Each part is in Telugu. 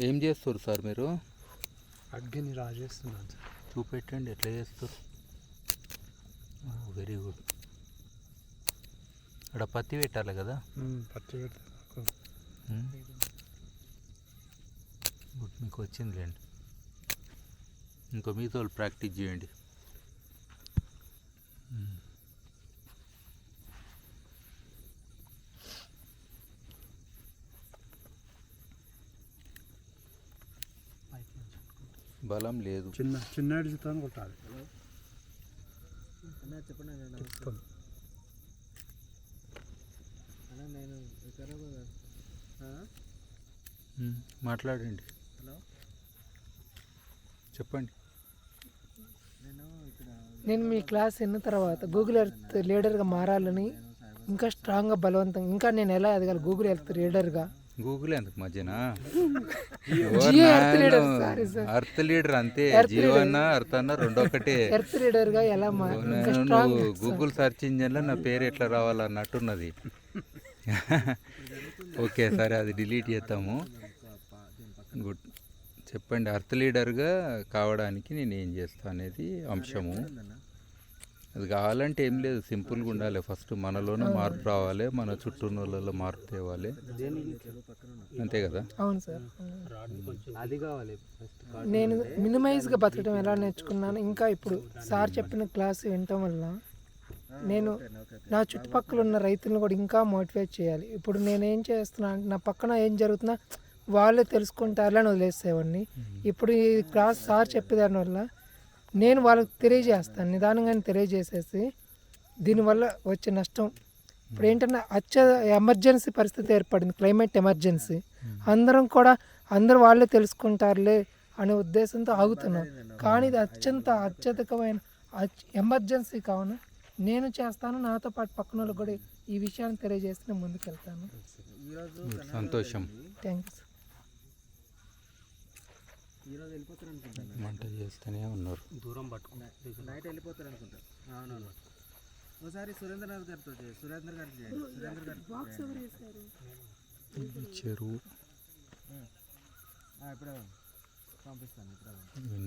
ఏం చేస్తారు సార్ మీరు? అగ్గిని రాజేస్తున్నాను సార్. చూపెట్టండి ఎట్లా చేస్తారు. Very good. అక్కడ పత్తి పెట్టాలి కదా? పత్తి పెట్టాలి. గుడ్, మీకు వచ్చిందిలేండి. ఇంకో మీతో ప్రాక్టీస్ చేయండి. బలం లేదు. చిన్న అడిజితో కొట్టాలి. మాట్లాడండి. చెప్పండి. నేను మీ క్లాస్ విన్న తర్వాత గూగుల్ ఎర్త్ లీడర్గా మారాలని, ఇంకా స్ట్రాంగ్గా బలవంతంగా, ఇంకా నేను ఎలా ఎదగాలి గూగుల్ ఎర్త్ లీడర్గా. గూగుల్ ఎందుకు మధ్యన? ఎర్త్ లీడర్ అంతే. జియో అన్న అర్త్ అన్న రెండు ఒకటే. ఎర్త్ లీడర్గా ఎలా గూగుల్ సర్చ్ ఇంజన్లో నా పేరు ఎట్లా రావాలన్నట్టున్నది. ఓకే సరే, అది డిలీట్ చేద్దాము. గుడ్. చెప్పండి. అర్త్ లీడర్గా కావడానికి నేను ఏం చేస్తాను అనేది అంశము. అది కావాలంటే ఏం లేదు, సింపుల్గా ఉండాలి. ఫస్ట్ మనలోనే మార్పు రావాలి, మన చుట్టూ వాళ్ళలో మార్పు తేవాలి, అంతే కదా? అవును సార్. నేను మినిమైజ్గా బతకడం ఎలా నేర్చుకున్నాను, ఇంకా ఇప్పుడు సార్ చెప్పిన క్లాస్ వినటం వల్ల నేను నా చుట్టుపక్కల ఉన్న రైతులను కూడా ఇంకా మోటివేట్ చేయాలి. ఇప్పుడు నేనేం చేస్తున్నా అంటే నా పక్కన ఏం జరుగుతున్నా వాళ్ళే తెలుసుకుంటారని వదిలేసేవాడిని. ఇప్పుడు ఈ క్లాస్ సార్ చెప్పేదాని వల్ల నేను వాళ్ళకి తెలియజేస్తాను, నిదానంగానే తెలియజేసేసి దీనివల్ల వచ్చే నష్టం. ఇప్పుడు ఏంటంటే ఎమర్జెన్సీ పరిస్థితి ఏర్పడింది, క్లైమేట్ ఎమర్జెన్సీ. అందరూ వాళ్ళే తెలుసుకుంటారులే అనే ఉద్దేశంతో ఆగుతున్నాం. కానీ ఇది అత్యధికమైన ఎమర్జెన్సీ కావున నేను చేస్తాను, నాతో పాటు పక్కన వాళ్ళకి కూడా ఈ విషయాన్ని తెలియజేసి నేను ముందుకెళ్తాను. సంతోషం. Thank you. ఈరోజు వెళ్ళిపోతారు అనుకుంటాను. వంట చేస్తూనే ఉన్నారు. దూరం పట్టుకున్నా నైట్ వెళ్ళిపోతారు అనుకుంటా. అవునవును. ఒకసారి సురేంద్ర గారితో చేయండి. సురేంద్ర గారు చెరువు ఇప్పుడు పంపిస్తాను. ఇప్పుడు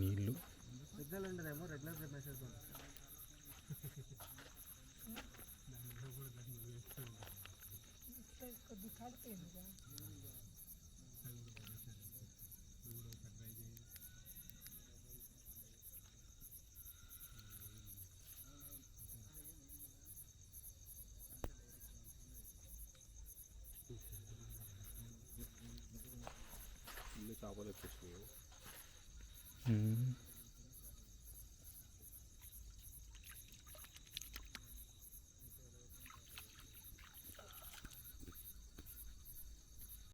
నీళ్ళు సిగ్నల్ ఉండదేమో, రెగ్యులర్ మెసేజ్ పంపిస్తాను. చేపలు వచ్చేసినాయి.